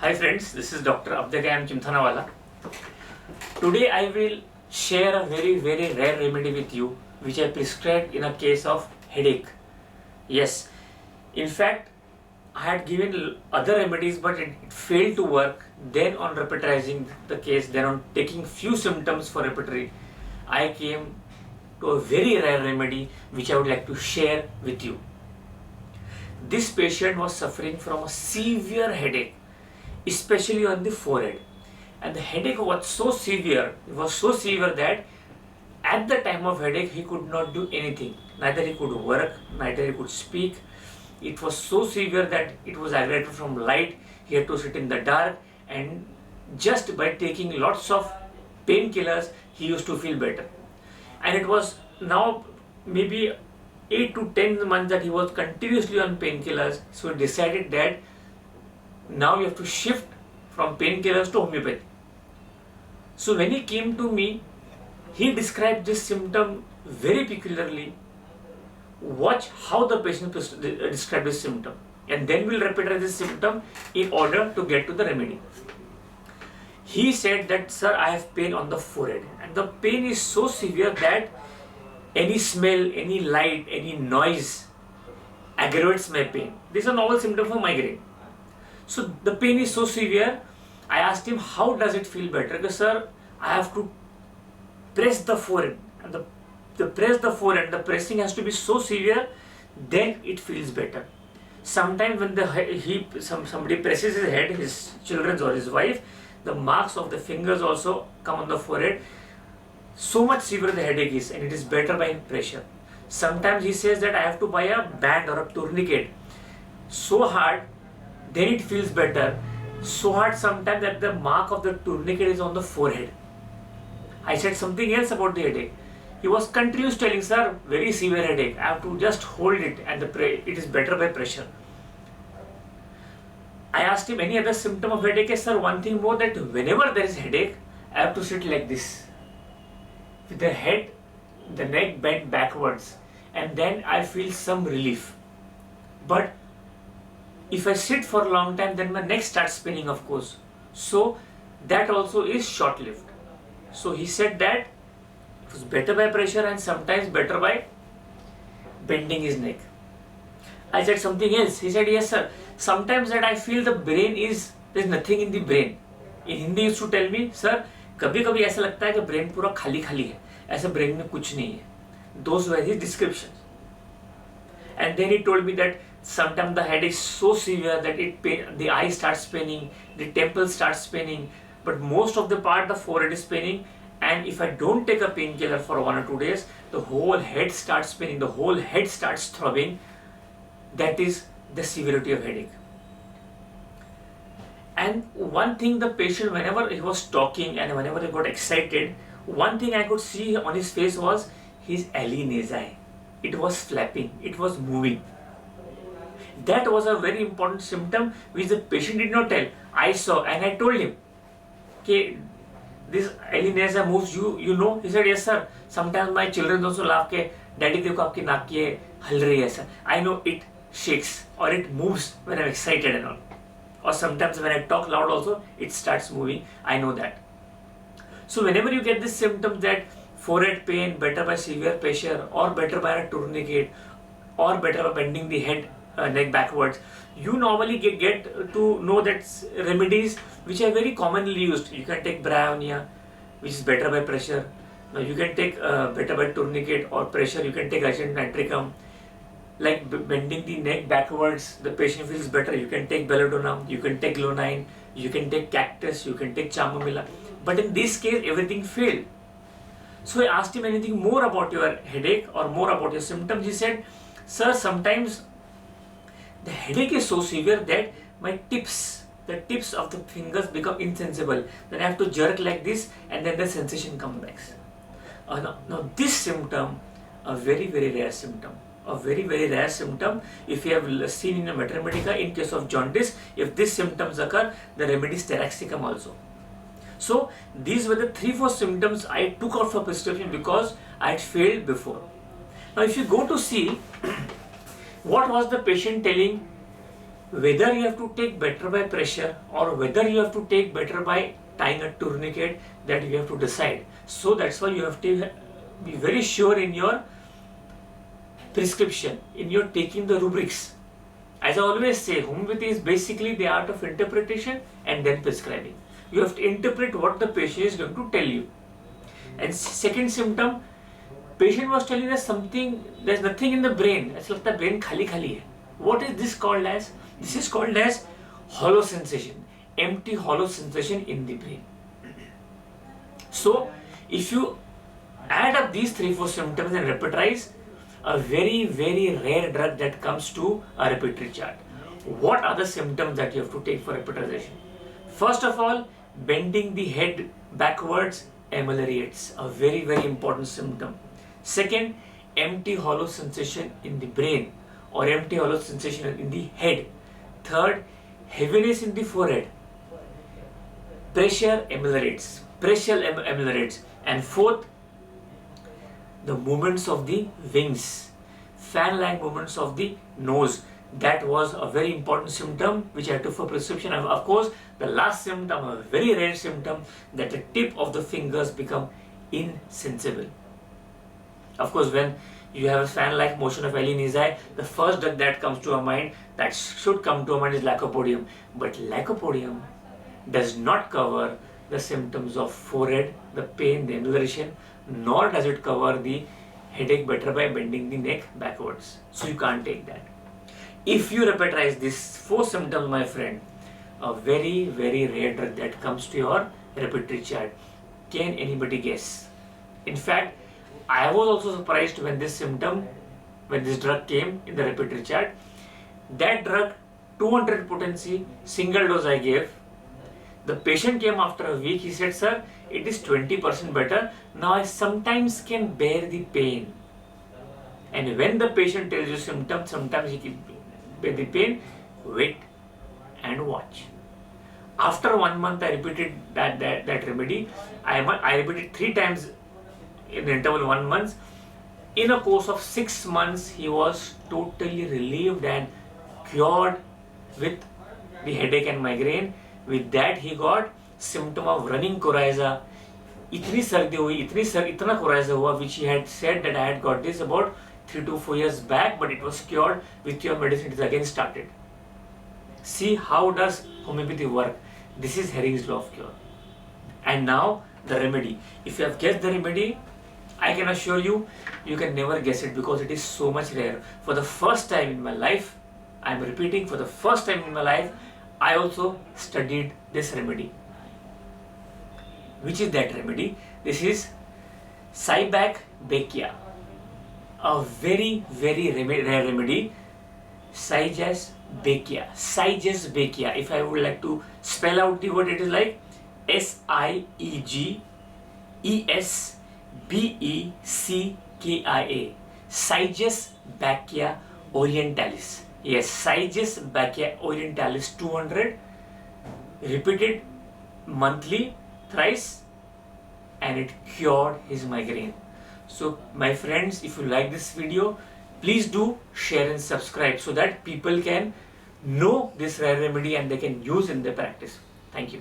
Hi friends, this is Dr. Abdegayam Chimthanawala. Today I will share a very rare remedy with you which I prescribed in a case of headache. Yes, in fact I had given other remedies but it failed to work. Then on repetizing the case, then on taking few symptoms for repetitory, I came to a very rare remedy which I would like to share with you. This patient was suffering from a severe headache, especially on the forehead, and the headache was so severe, that at the time of headache he could not do anything. Neither he could work, neither he could speak. It was so severe that it was aggravated from light. He had to sit in the dark, and just by taking lots of painkillers he used to feel better. And it was now maybe 8 to 10 months that he was continuously on painkillers. So he decided that now you have to shift from painkillers to homeopathy. So when he came to me, he described this symptom very peculiarly. Watch how the patient described this symptom, and then we'll repetize this symptom in order to get to the remedy. He said that, sir, I have pain on the forehead, and the pain is so severe that any smell, any light, any noise aggravates my pain. This is a novel symptom for migraine. So the pain is so severe. I asked him, how does it feel better? Because, sir, I have to press the forehead, and the pressing has to be so severe, then it feels better. Sometimes when somebody presses his head, his children's or his wife, the marks of the fingers also come on the forehead. So much severe the headache is, and it is better by pressure. Sometimes he says that I have to buy a band or a tourniquet so hard, then it feels better. So hard sometimes that the mark of the tourniquet is on the forehead. I said something else about the headache. He was continuously telling, sir, very severe headache. I have to just hold it, and it is better by pressure. I asked him any other symptom of headache. Yes, sir, one thing more, that whenever there is headache, I have to sit like this, with the head, the neck bent backwards, and then I feel some relief. But if I sit for a long time, then my neck starts spinning, of course. So that also is short-lived. So he said that it was better by pressure and sometimes better by bending his neck. I said something else. He said, yes, sir, sometimes that I feel the brain there's nothing in the brain. In Hindi he used to tell me, sir, कभी कभी ऐसा लगता है कि brain पूरा खाली खाली है, ऐसे ब्रेन में कुछ नहीं है. Those were his descriptions. And then he told me that sometimes the head is so severe that the eye starts paining, the temple starts paining, but most of the part the forehead is paining, and if I don't take a painkiller for 1 or 2 days, the whole head starts paining, the whole head starts throbbing. That is the severity of headache. And one thing, the patient, whenever he was talking and whenever he got excited, one thing I could see on his face was his alinesi. It was flapping, it was moving. That was a very important symptom which the patient did not tell. I saw, and I told him, okay, this alinesi moves, you know? He said, yes, sir. Sometimes my children also laugh, ke, daddy, dekho aapki naak ye hal rahi hai, sir. I know it shakes or it moves when I'm excited and all. Or sometimes when I talk loud also, it starts moving. I know that. So whenever you get this symptom that forehead pain, better by severe pressure, or better by a tourniquet, or better by bending the head, neck backwards, you normally get to know that remedies which are very commonly used. You can take bryonia, which is better by pressure. Now you can take better by tourniquet or pressure. You can take agent nitricum. Like bending the neck backwards, the patient feels better. You can take belladonna, you can take lonine, you can take cactus, you can take chamomilla. But in this case, everything failed. So I asked him anything more about your headache or more about your symptoms. He said, sir, sometimes the headache is so severe that the tips of the fingers become insensible. Then I have to jerk like this, and then the sensation comes back. Now this symptom, a very rare symptom. A very rare symptom. If you have seen in a Mater Medica, in case of jaundice, if these symptoms occur, the remedy is taraxicum also. So these were the 3-4 symptoms I took out for prescription because I had failed before. Now if you go to see what was the patient telling whether you have to take better by pressure or whether you have to take better by tying a tourniquet, that you have to decide. So that's why you have to be very sure in your prescription, in your taking the rubrics. As I always say, homeopathy is basically the art of interpretation and then prescribing. You have to interpret what the patient is going to tell you. And second symptom, patient was telling us something, there's nothing in the brain. It's like the brain khali hai. What is this called as? This is called as hollow sensation, empty hollow sensation in the brain. So if you add up these 3-4 symptoms and repetize, a very rare drug that comes to a repertory chart. What are the symptoms that you have to take for repetization? First of all, bending the head backwards ameliorates, a very important symptom. Second, empty hollow sensation in the brain or empty hollow sensation in the head. Third, heaviness in the forehead. Pressure ameliorates. And fourth, the movements of the wings, fan-like movements of the nose. That was a very important symptom which I took for prescription. And of course, the last symptom, a very rare symptom, that the tip of the fingers become insensible. Of course, when you have a fan-like motion of Allicin, the first drug that comes to our mind, that should come to our mind, is Lycopodium. But Lycopodium does not cover the symptoms of forehead, the pain, the amelioration, nor does it cover the headache better by bending the neck backwards. So you can't take that. If you repetize these 4 symptoms, my friend, a very rare drug that comes to your repertory chart. Can anybody guess? In fact, I was also surprised when this drug came in the repertory chart. That drug, 200 potency, single dose I gave. The patient came after a week. He said, sir, it is 20% better. Now I sometimes can bear the pain. And when the patient tells you symptoms, sometimes he can bear the pain, wait and watch. After 1 month, I repeated that remedy. I repeated 3 times in the interval 1 month. In a course of 6 months, he was totally relieved and cured with the headache and migraine. With that, he got symptom of running coryza. इतनी सर्दी हुई, इतना coryza हुआ, which he had said that I had got this about 3 to 4 years back, but it was cured with your medicine. It is again started. See how does homeopathy work? This is Hering's law of cure. And now the remedy. If you have guessed the remedy, I can assure you, you can never guess it because it is so much rare. For the first time in my life, I am repeating, for the first time in my life, I also studied this remedy. Which is that remedy? This is Cybak-Bakia, a very rare remedy. Cybak-Bakia. If I would like to spell out the word, it is like Siegespbecia. Cybak-Bakia orientalis. Yes, Cybak-Bakia orientalis 200, repeated monthly thrice, and it cured his migraine. So my friends, if you like this video, please do share and subscribe so that people can know this rare remedy and they can use in their practice. Thank you.